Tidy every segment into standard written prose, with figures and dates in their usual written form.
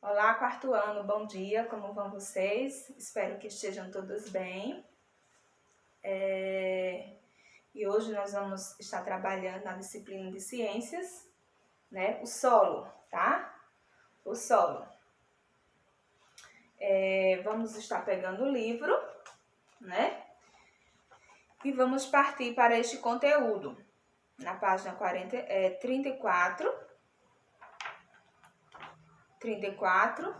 Olá, quarto ano, bom dia, como vão vocês? Espero que estejam todos bem. E hoje nós vamos estar trabalhando na disciplina de ciências, né? O solo, tá? O solo. Vamos estar pegando o livro, né? E vamos partir para este conteúdo. Na página 34,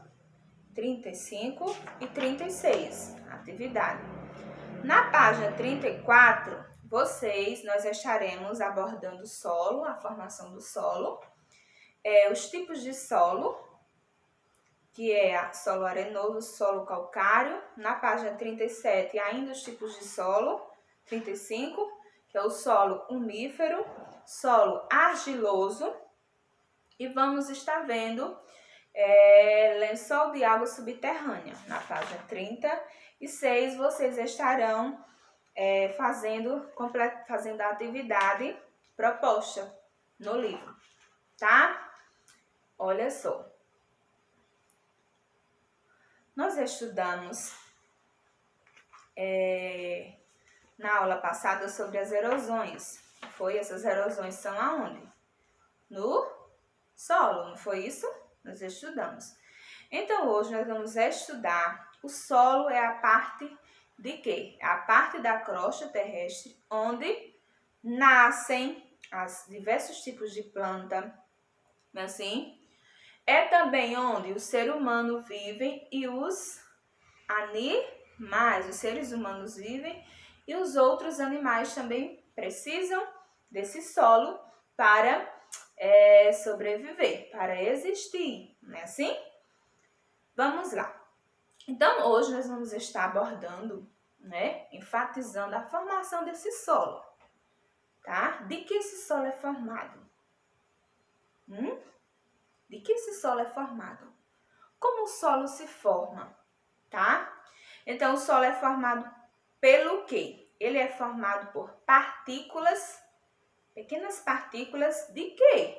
35 e 36, atividade. Na página 34, nós estaremos abordando o solo, a formação do solo, os tipos de solo, que é solo arenoso, solo calcário. Na página 37, ainda os tipos de solo. 35, que é o solo umífero, solo argiloso. E vamos estar vendo lençol de água subterrânea. Na página 36, vocês estarão fazendo a atividade proposta no livro, tá? Olha só. Nós estudamos na aula passada sobre as erosões. Essas erosões são aonde? No solo, não foi isso? Nós estudamos. Então, hoje nós vamos estudar o solo. É a parte de quê? É a parte da crosta terrestre onde nascem os diversos tipos de planta, assim. É também onde o ser humano vive e os animais, os seres humanos vivem e os outros animais também precisam desse solo para sobreviver, para existir, não é assim? Vamos lá. Então, hoje nós vamos estar abordando, enfatizando a formação desse solo, tá? De que esse solo é formado? De que esse solo é formado? Como o solo se forma, tá? Então, o solo é formado pelo quê? Ele é formado por partículas, pequenas partículas de quê?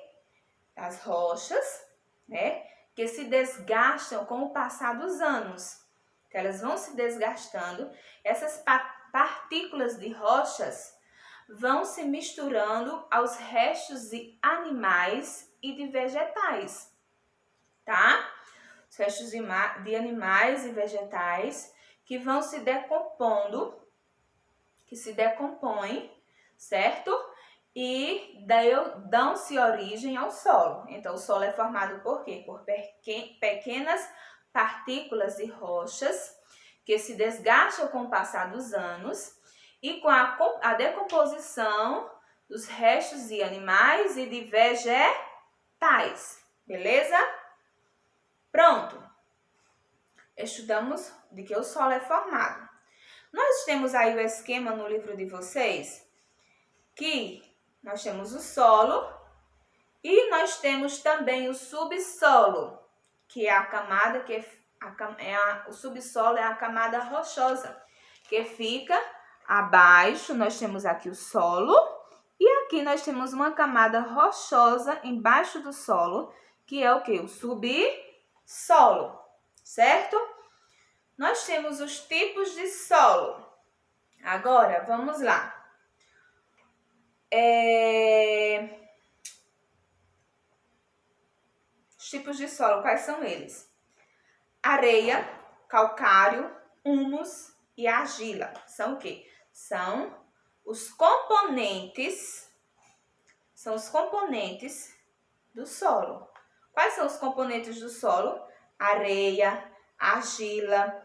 Das rochas, né? Que se desgastam com o passar dos anos. Então, elas vão se desgastando. Essas partículas de rochas vão se misturando aos restos de animais e de vegetais, tá? Os restos de animais e vegetais que vão se decompondo, que se decompõem, certo? E dão-se origem ao solo. Então, o solo é formado por quê? Por pequenas partículas de rochas que se desgastam com o passar dos anos e com a decomposição dos restos de animais e de vegetais. Beleza? Pronto. Estudamos de que o solo é formado. Nós temos aí o esquema no livro de vocês, que nós temos o solo e nós temos também o subsolo, que é a camada o subsolo é a camada rochosa, que fica abaixo. Nós temos aqui o solo e aqui nós temos uma camada rochosa embaixo do solo, que é o que? O subsolo, certo? Nós temos os tipos de solo. Agora, vamos lá. Os tipos de solo, quais são eles? Areia, calcário, humus e argila. São o quê? São os componentes do solo. Quais são os componentes do solo? Areia, argila,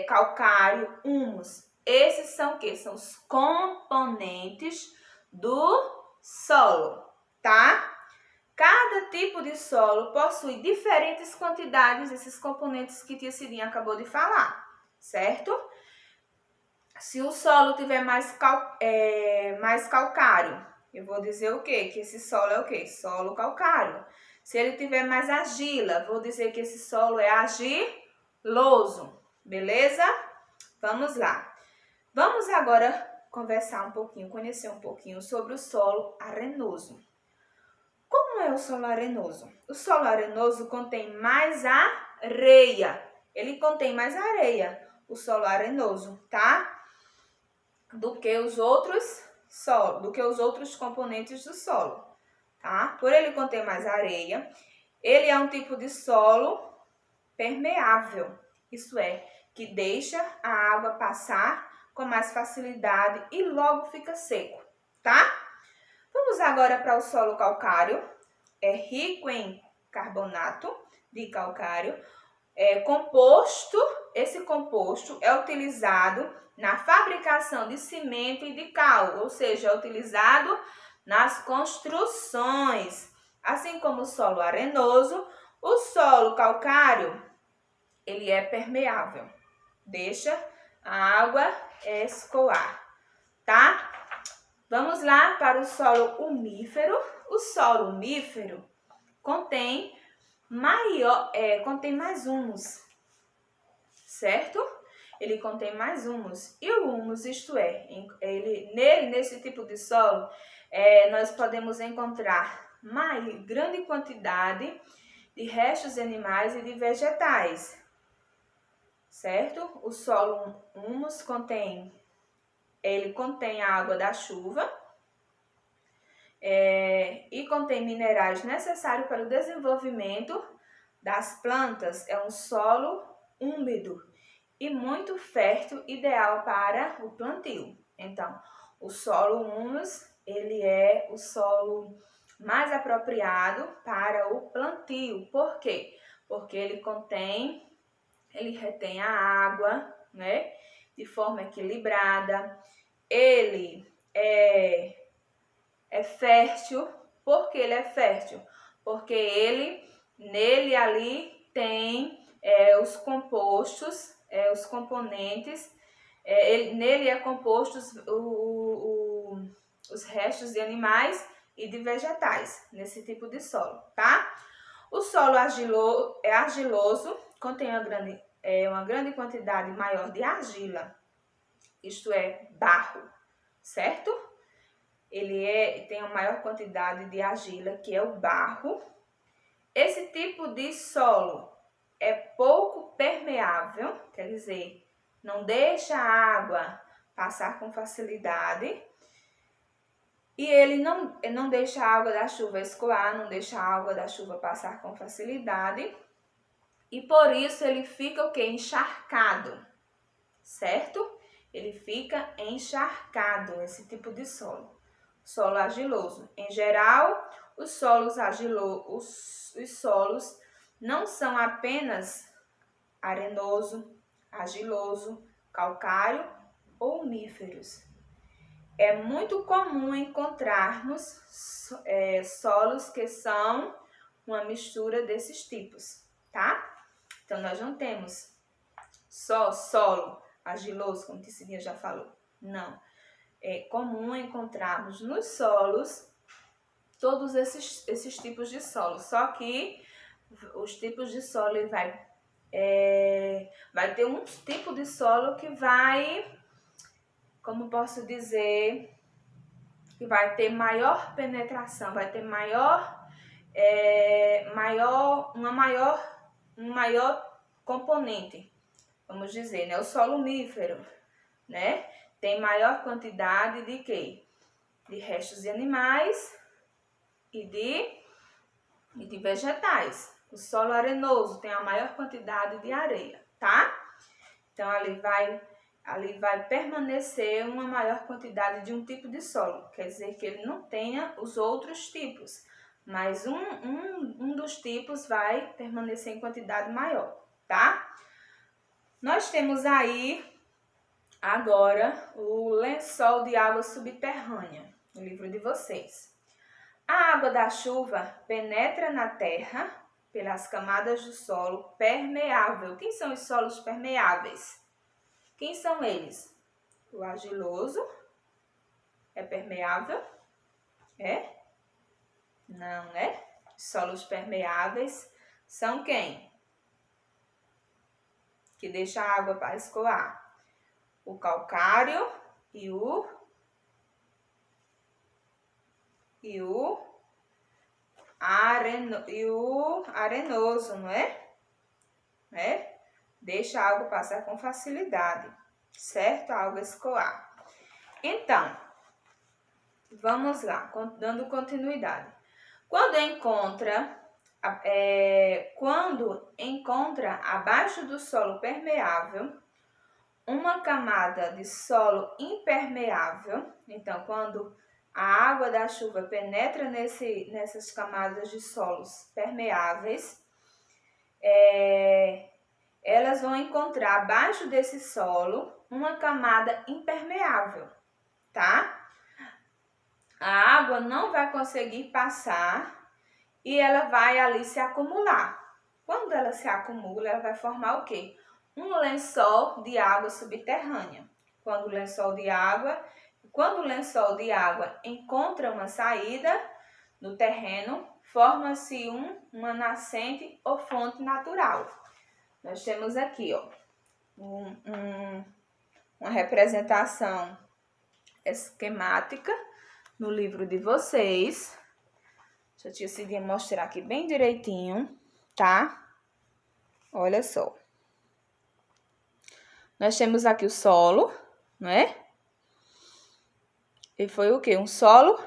calcário, humus. Esses são o quê? São os componentes do solo, tá? Cada tipo de solo possui diferentes quantidades desses componentes que tia Cidinha acabou de falar, certo? Se o solo tiver mais calcário, eu vou dizer o quê? Que esse solo é o quê? Solo calcário. Se ele tiver mais argila, vou dizer que esse solo é argiloso. Beleza? Vamos lá. Vamos agora conhecer um pouquinho sobre o solo arenoso. Como Como é o solo arenoso? O solo arenoso contém mais areia. Ele contém mais areia, o solo arenoso, tá? Do que os outros componentes do solo, tá? Por ele conter mais areia, ele é um tipo de solo permeável. Isso é, que deixa a água passar com mais facilidade e logo fica seco, tá? Vamos agora para o solo calcário. É rico em carbonato de calcário. Esse composto é utilizado na fabricação de cimento e de cal, ou seja, é utilizado nas construções. Assim como o solo arenoso, o solo calcário, ele é permeável, deixa a água escoar, tá? Vamos lá para o solo umífero. O solo umífero contém mais humus, certo? Ele contém mais humus. E o humus, isto é, nesse tipo de solo, nós podemos encontrar grande quantidade de restos de animais e de vegetais, certo? O solo humus contém a água da chuva, e contém minerais necessários para o desenvolvimento das plantas. É um solo úmido e muito fértil, ideal para o plantio. Então, o solo humus, ele é o solo mais apropriado para o plantio. Por quê? Porque ele retém a água, né, de forma equilibrada. Ele é fértil. Por que ele é fértil? Porque nele ali tem os compostos, os componentes, nele é compostos os restos de animais e de vegetais, nesse tipo de solo, tá? O solo argiloso, contém uma grande quantidade maior de argila, isto é, barro, certo? Ele tem uma maior quantidade de argila, que é o barro. Esse tipo de solo é pouco permeável, quer dizer, não deixa a água passar com facilidade. E ele não deixa a água da chuva escoar, não deixa a água da chuva passar com facilidade. E por isso ele fica o quê? Encharcado, certo? Ele fica encharcado, esse tipo de solo. Solo argiloso. Em geral, os solos não são apenas arenoso, argiloso, calcário ou umíferos. É muito comum encontrarmos solos que são uma mistura desses tipos, tá? Então, nós não temos só solo argiloso, como Ticinha já falou. Não. É comum encontrarmos nos solos todos esses tipos de solo. Só que os tipos de solo vai ter um tipo de solo que vai, como posso dizer, que vai ter maior penetração, vai ter um maior componente, vamos dizer, né? O solo umífero, né? Tem maior quantidade de quê? De restos de animais e de vegetais. O solo arenoso tem a maior quantidade de areia, tá? Então, ali vai permanecer uma maior quantidade de um tipo de solo. Quer dizer que ele não tenha os outros tipos, mas um dos tipos vai permanecer em quantidade maior, tá? Nós temos aí agora o lençol de água subterrânea, no livro de vocês. A água da chuva penetra na terra pelas camadas do solo permeável. Quem são os solos permeáveis? Quem são eles? O argiloso é permeável? Não, né? Solos permeáveis são quem? Que deixa a água para escoar. O calcário e o arenoso, não é? Deixa a água passar com facilidade, certo? A água escoar. Então, vamos lá, dando continuidade. Quando encontra abaixo do solo permeável uma camada de solo impermeável, então quando a água da chuva penetra nessas camadas de solos permeáveis, elas vão encontrar abaixo desse solo uma camada impermeável, tá? A água não vai conseguir passar e ela vai ali se acumular. Quando ela se acumula, ela vai formar o quê? Um lençol de água subterrânea. Quando o lençol de água encontra uma saída no terreno, forma-se uma nascente ou fonte natural. Nós temos aqui, ó, uma representação esquemática no livro de vocês. Deixa a tia Cidinha mostrar aqui bem direitinho, tá? Olha só. Nós temos aqui o solo, né? E foi o quê? Um solo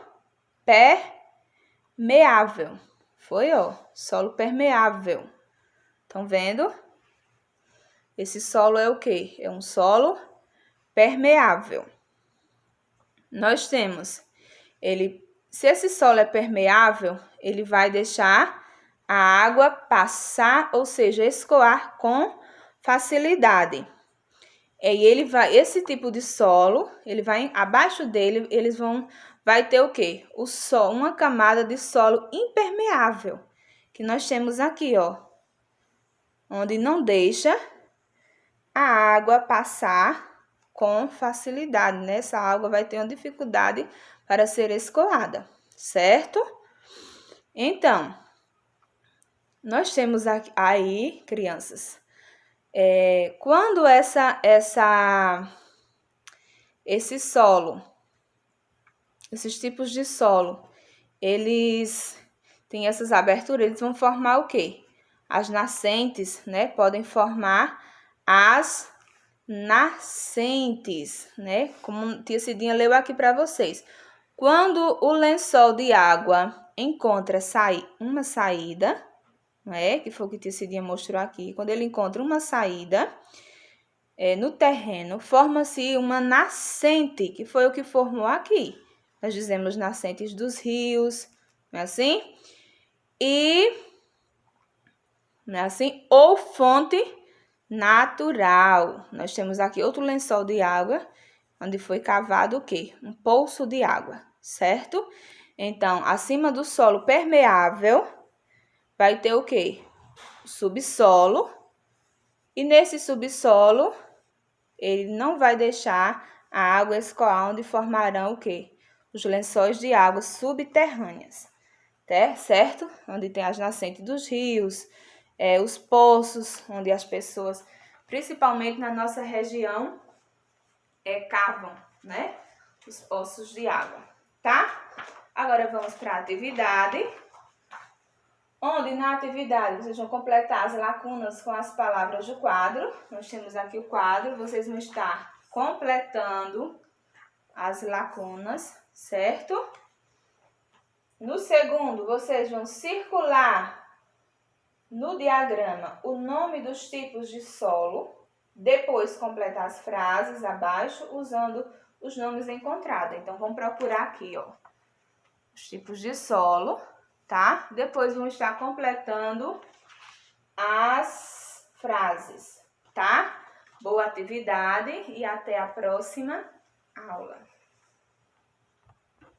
permeável. Foi, ó, solo permeável. Estão vendo? Esse solo é o quê? É um solo permeável. Nós temos se esse solo é permeável, ele vai deixar a água passar, ou seja, escoar com facilidade. E esse tipo de solo, abaixo dele, vai ter o quê? Uma camada de solo impermeável, que nós temos aqui, ó, onde não deixa a água passar com facilidade, né? Essa água vai ter uma dificuldade para ser escoada, certo? Então, nós temos aí, crianças, quando esses tipos de solo, eles têm essas aberturas, eles vão formar o quê? As nascentes, né? Podem formar as nascentes, né? Como tia Cidinha leu aqui para vocês. Quando o lençol de água encontra uma saída, né? Que foi o que tia Cidinha mostrou aqui. Quando ele encontra uma saída no terreno, forma-se uma nascente, que foi o que formou aqui. Nós dizemos nascentes dos rios, não é assim? Não é assim? Ou fonte natural. Nós temos aqui outro lençol de água, onde foi cavado o quê? Um poço de água, certo? Então, acima do solo permeável, vai ter o quê? O subsolo. E nesse subsolo, ele não vai deixar a água escoar, onde formarão o quê? Os lençóis de água subterrâneas, certo? Onde tem as nascentes dos rios, os poços, onde as pessoas, principalmente na nossa região, cavam, né? Os poços de água, tá? Agora vamos para a atividade, onde na atividade vocês vão completar as lacunas com as palavras do quadro. Nós temos aqui o quadro, vocês vão estar completando as lacunas, certo? No segundo, vocês vão circular no diagrama o nome dos tipos de solo, depois completar as frases abaixo usando os nomes encontrados. Então, vamos procurar aqui, ó, os tipos de solo, tá? Depois vão estar completando as frases, tá? Boa atividade e até a próxima aula.